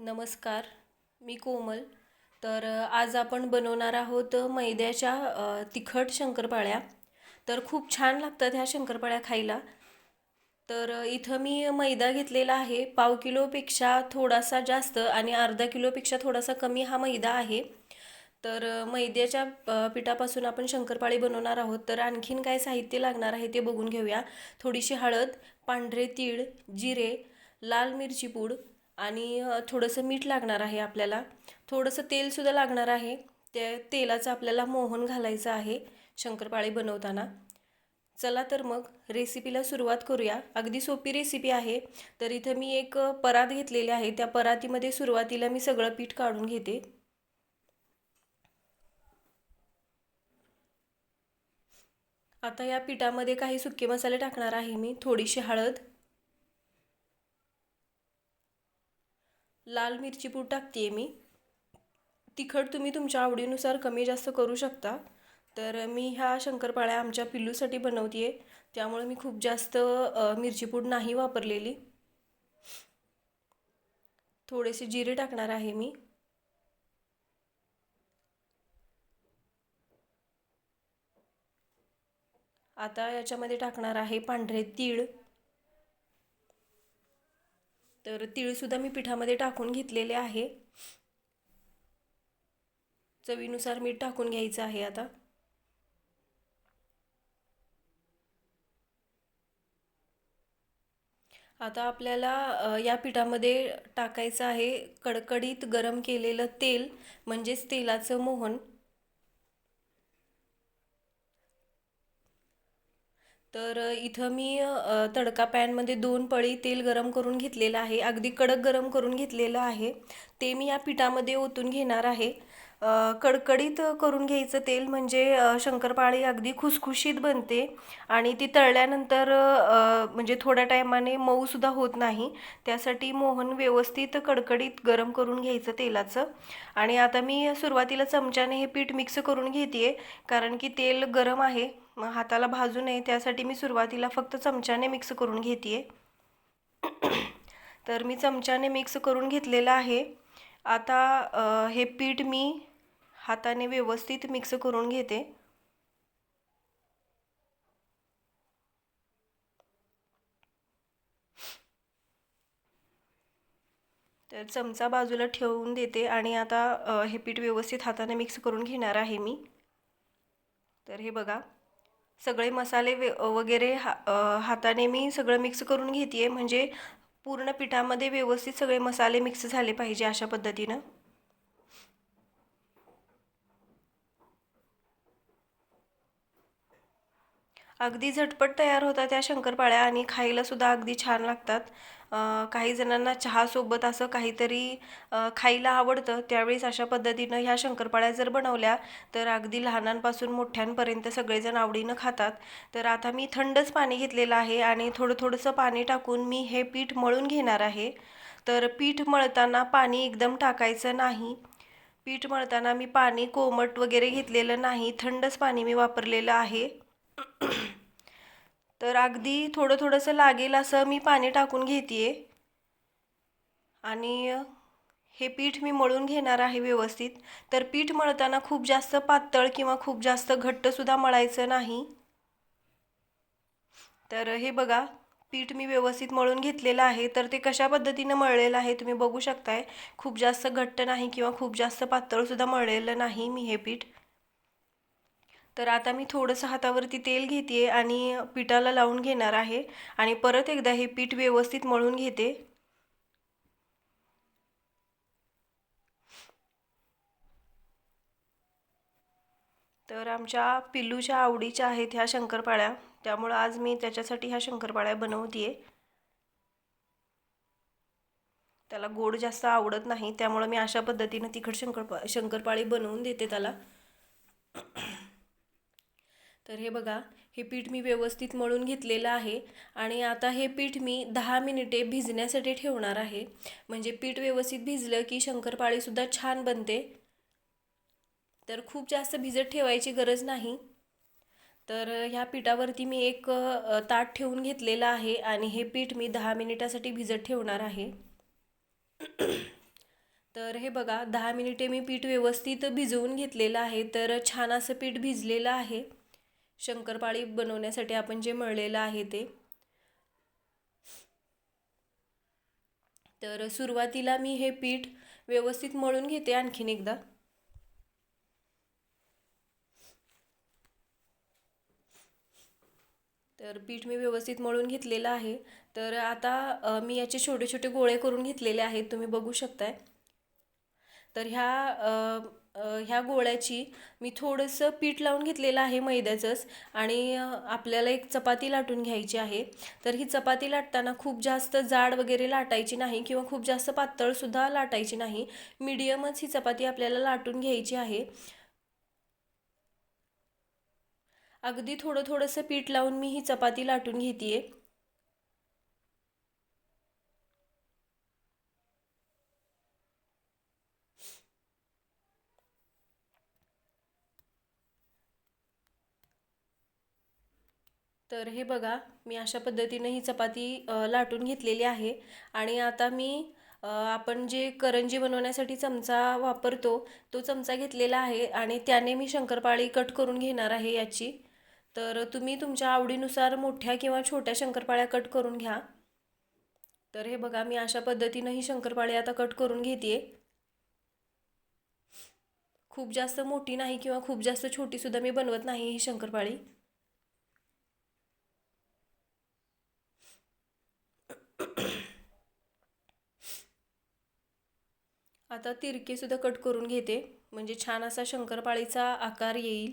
नमस्कार, मी कोमल. आज आपण बनवणार आहोत मैद्याच्या तिखट शंकरपाळ्या. तर खूप छान लागतात ह्या शंकरपाळ्या खायला. इथं मी मैदा घेतलेला आहे. पाव किलोपेक्षा थोडासा जास्त आणि अर्धा किलोपेक्षा थोडासा कमी हा मैदा आहे. मैद्याच्या पिठापासून आपण शंकरपाळी बनवणार आहोत. तर आणखीन काय साहित्य लागणार आहे ते बघून घेऊया. थोडीशी हळद, पांढरे तीळ, जिरे, लाल मिरची पूड आणि थोडंसं मीठ लागणार आहे आपल्याला. थोडंसं तेलसुद्धा लागणार आहे. त्या तेलाचं आपल्याला मोहन घालायचं आहे शंकरपाळी बनवताना. चला तर मग रेसिपीला सुरुवात करूया. अगदी सोपी रेसिपी आहे. तर इथं मी एक परात घेतलेली आहे. त्या परातीमध्ये सुरुवातीला मी सगळं पीठ काढून घेते. आता या पिठामध्ये काही सुके मसाले टाकणार आहे मी. थोडीशी हळद, लाल मिरची पूड टाकते मी. तिखट तुम्ही तुमच्या आवडीनुसार कमी जास्त करू शकता. मी ह्या शंकरपाळ्या आमच्या पिल्लूसाठी बनवते आहे, त्यामुळे मी खूप जास्त मिरची पूड नाही वापरलेली. थोडेसे जिरे टाकणार आहे मी. आता याच्यामध्ये टाकणार आहे पांढरे तीळ. तीळसुद्धा मी पिठामध्ये टाकून घेतलेले आहे. चवीनुसार मीठ टाकून घ्यायचं आहे. आता आपल्याला या पिठामध्ये टाकायचं आहे कडकडीत गरम केलेलं तेल, म्हणजेच तेलाचं मोहन. इथं मी तडका पॅनमध्ये 2 पळी तेल गरम करून घेतलेलं आहे. अगदी कडक गरम करून घेतलेलं आहे. ते मी या पिठामध्ये ओतून घेणार आहे. कडकडीत करून घ्यायचं तेल, म्हणजे शंकरपाळी अगदी खुसखुशीत बनते आणि ती तळल्यानंतर म्हणजे थोड्या टायमाने मऊसुद्धा होत नाही. त्यासाठी मोहन व्यवस्थित कडकडीत गरम करून घ्यायचं तेलाचं. आणि आता मी सुरुवातीला चमच्याने हे पीठ मिक्स करून घेते, कारण की तेल गरम आहे, हाताला भाजू नये त्यासाठी मी सुरुवातीला फक्त चमच्याने मिक्स करून घेते. मी चमच्याने मिक्स करून घेतलेलं आहे. आता हे पीठ मी हाताने व्यवस्थित मिक्स करून घेते. चमचा बाजूला ठेवून देते आणि आता हे पीठ व्यवस्थित हाताने मिक्स करून घेणार आहे मी. हे बघा, सगळे मसाले वगैरे हाताने मी सगळं मिक्स करून घेते, म्हणजे पूर्ण पिठामध्ये व्यवस्थित सगळे मसाले मिक्स झाले पाहिजे अशा पद्धतीनं. अगदी झटपट तयार होतात त्या शंकरपाळ्या आणि खायलासुद्धा अगदी छान लागतात. काही जणांना चहासोबत असं काहीतरी खायला आवडतं, त्यावेळेस अशा पद्धतीनं ह्या शंकरपाळ्या जर बनवल्या तर अगदी लहानांपासून मोठ्यांपर्यंत सगळेजण आवडीनं खातात. आता मी थंडच पाणी घेतलेलं आहे आणि थोडंसं पाणी टाकून मी हे पीठ मळून घेणार आहे. पीठ मळताना पाणी एकदम टाकायचं नाही. पीठ मळताना मी पाणी कोमट वगैरे घेतलेलं नाही, थंडच पाणी मी वापरलेलं आहे. अगदी थोडंसं लागेल असं मी पाणी टाकून घेते आणि हे पीठ मी मळून घेणार आहे व्यवस्थित. पीठ मळताना खूप जास्त पातळ किंवा खूप जास्त घट्टसुद्धा मळायचं नाही. हे बघा, पीठ मी व्यवस्थित मळून घेतलेलं आहे. ते कशा पद्धतीनं मळलेलं आहे तुम्ही बघू शकताय. खूप जास्त घट्ट नाही किंवा खूप जास्त पातळसुद्धा मळलेलं नाही मी हे पीठ. आता मी थोडंसं हातावरती तेल घेते आणि पिठाला लावून घेणार आहे आणि परत एकदा हे पीठ व्यवस्थित मळून घेते. आमच्या पिल्लूच्या आवडीच्या आहेत ह्या शंकरपाळ्या, त्यामुळं आज मी त्याच्यासाठी ह्या शंकरपाळ्या बनवते. त्याला गोड जास्त आवडत नाही, त्यामुळं मी अशा पद्धतीनं तिखट शंकरपाळी बनवून देते त्याला. हे बघा, हे पीठ मी व्यवस्थित मळून घेतलेलं आहे आणि आता हे पीठ मी 10 मिनिटे भिजण्यासाठी ठेवणार आहे. म्हणजे पीठ व्यवस्थित भिजलं की शंकरपाळीसुद्धा छान बनते. खूप जास्त भिजत ठेवायची गरज नाही. ह्या पिठावरती मी एक ताट ठेवून घेतलेलं आहे आणि हे पीठ मी 10 मिनिटासाठी भिजत ठेवणार आहे. तर हे बघा 10 मिनिटे मी पीठ व्यवस्थित भिजवून घेतलेलं आहे. तर छान असं पीठ भिजलेलं आहे शंकरपाळी बनवण्यासाठी आपण जे मळलेलं आहे ते. तर सुरुवातीला मी हे पीठ व्यवस्थित मळून घेते आणखीन एकदा. तर पीठ मी व्यवस्थित मळून घेतलेलं आहे. तर आता मी याचे छोटे छोटे गोळे करून घेतलेले आहेत, तुम्ही बघू शकताय. तर ह्या गोळ्याची मी थोडंसं पीठ लावून घेतलेलं आहे मैद्याचंच, आणि आपल्याला एक चपाती लाटून घ्यायची आहे. तर ही चपाती लाटताना खूप जास्त जाड वगैरे लाटायची नाही किंवा खूप जास्त पातळसुद्धा लाटायची नाही. मीडियमच ही चपाती आपल्याला लाटून घ्यायची आहे. अगदी थोडंसं पीठ लावून मी ही चपाती लाटून घेते. तर हे बघा, मी अशा पद्धतीने ही चपाती लाटून घेतलेली आहे. आणि आता मी आपण जे करंजी बनवण्यासाठी चमचा वापरतो तो चमचा घेतलेला आहे, आणि त्याने मी शंकरपाळी कट करून घेणार आहे याची. तर तुम्ही तुमच्या आवडीनुसार मोठ्या किंवा छोट्या शंकरपाळ्या कट करून घ्या. तर हे बघा, मी अशा पद्धतीनं ही शंकरपाळी आता कट करून घेते. खूप जास्त मोठी नाही किंवा खूप जास्त छोटीसुद्धा मी बनवत नाही ही शंकरपाळी. आता तिरकेसुद्धा कट करून घेते, म्हणजे छान असा शंकरपाळीचा आकार येईल.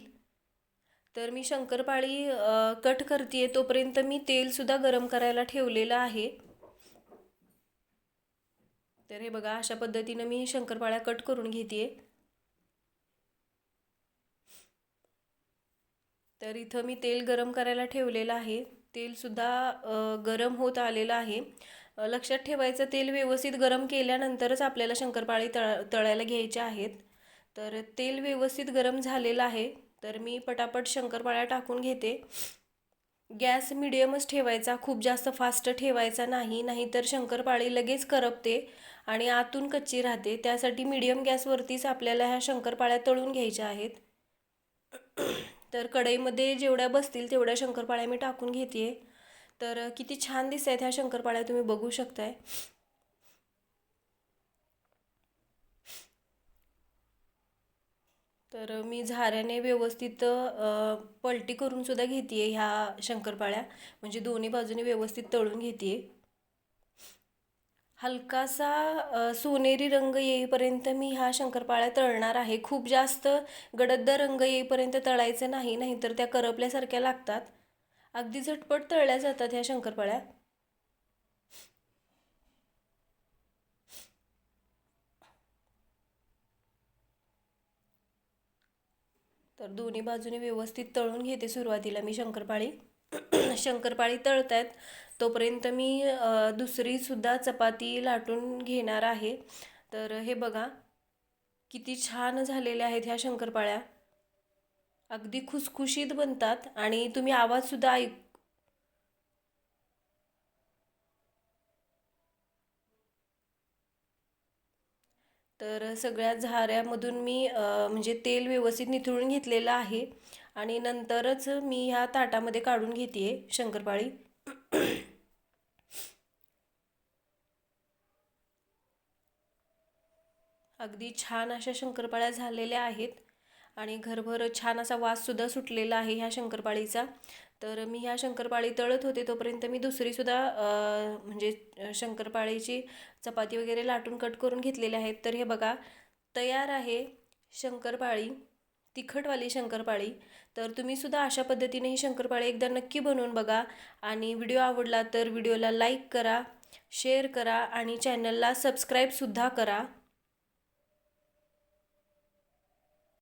तर मी शंकरपाळी कट करते तोपर्यंत मी तेलसुद्धा गरम करायला ठेवलेलं आहे. तर हे बघा, अशा पद्धतीनं मी शंकरपाळ्या कट करून घेते. तर इथं मी तेल गरम करायला ठेवलेलं आहे. तेलसुद्धा गरम होत आलेलं आहे. लक्षात ठेवायचं, तेल व्यवस्थित गरम केल्यानंतरच आपल्याला शंकरपाळी तळायला घ्यायच्या आहेत. तर तेल व्यवस्थित गरम झालेलं आहे. तर मी पटापट शंकरपाळ्या टाकून घेते. गॅस मिडियमच ठेवायचा, खूप जास्त फास्ट ठेवायचा नाही, नाहीतर शंकरपाळी लगेच करपते आणि आतून कच्ची राहते. त्यासाठी मीडियम गॅसवरतीच आपल्याला ह्या शंकरपाळ्या तळून घ्यायच्या आहेत. तर कढईमध्ये जेवढ्या बसतील तेवढ्या शंकरपाळ्या मी टाकून घेते. तर किती छान दिसत आहेत ह्या शंकरपाळ्या, तुम्ही बघू शकताय. तर मी झाऱ्याने व्यवस्थित पलटी करून सुद्धा घेते ह्या शंकरपाळ्या, म्हणजे दोन्ही बाजूने व्यवस्थित तळून घेते. हलकासा सोनेरी रंग येईपर्यंत मी ह्या शंकरपाळ्या तळणार आहे. खूप जास्त गडद रंग येईपर्यंत तळायचं नाही, नाहीतर त्या करपल्यासारख्या लागतात. अगदी झटपट तळल्या जातात ह्या शंकरपाळ्या. तर दोन्ही बाजूने व्यवस्थित तळून घेते सुरुवातीला मी शंकरपाळी. शंकरपाळी तळतायत तोपर्यंत मी दुसरीसुद्धा चपाती लाटून घेणार आहे. तर हे बघा, किती छान झालेल्या आहेत ह्या शंकरपाळ्या. अगदी खुसखुशीत बनतात आणि तुम्ही आवाजसुद्धा तर सगळ्या झाऱ्यामधून मी म्हणजे तेल व्यवस्थित निथळून घेतलेलं आहे, आणि नंतरच मी ह्या ताटामध्ये काढून घेते शंकरपाळी. अगदी छान अशा शंकरपाळ्या झालेल्या आहेत, आणि घरभर छान असा वाससुद्धा सुटलेला आहे ह्या शंकरपाळीचा. तर मी ह्या शंकरपाळी तळत होते तोपर्यंत मी दुसरीसुद्धा म्हणजे शंकरपाळीची चपाती वगैरे लाटून कट करून घेतलेले आहेत. तर हे बघा, तयार आहे शंकरपाळी, तिखटवाली शंकरपाळी. तर तुम्हीसुद्धा अशा पद्धतीने ही शंकरपाळी एकदा नक्की बनवून बघा. आणि व्हिडिओ आवडला तर व्हिडिओला लाईक करा, शेअर करा, आणि चॅनलला सबस्क्राईबसुद्धा करा.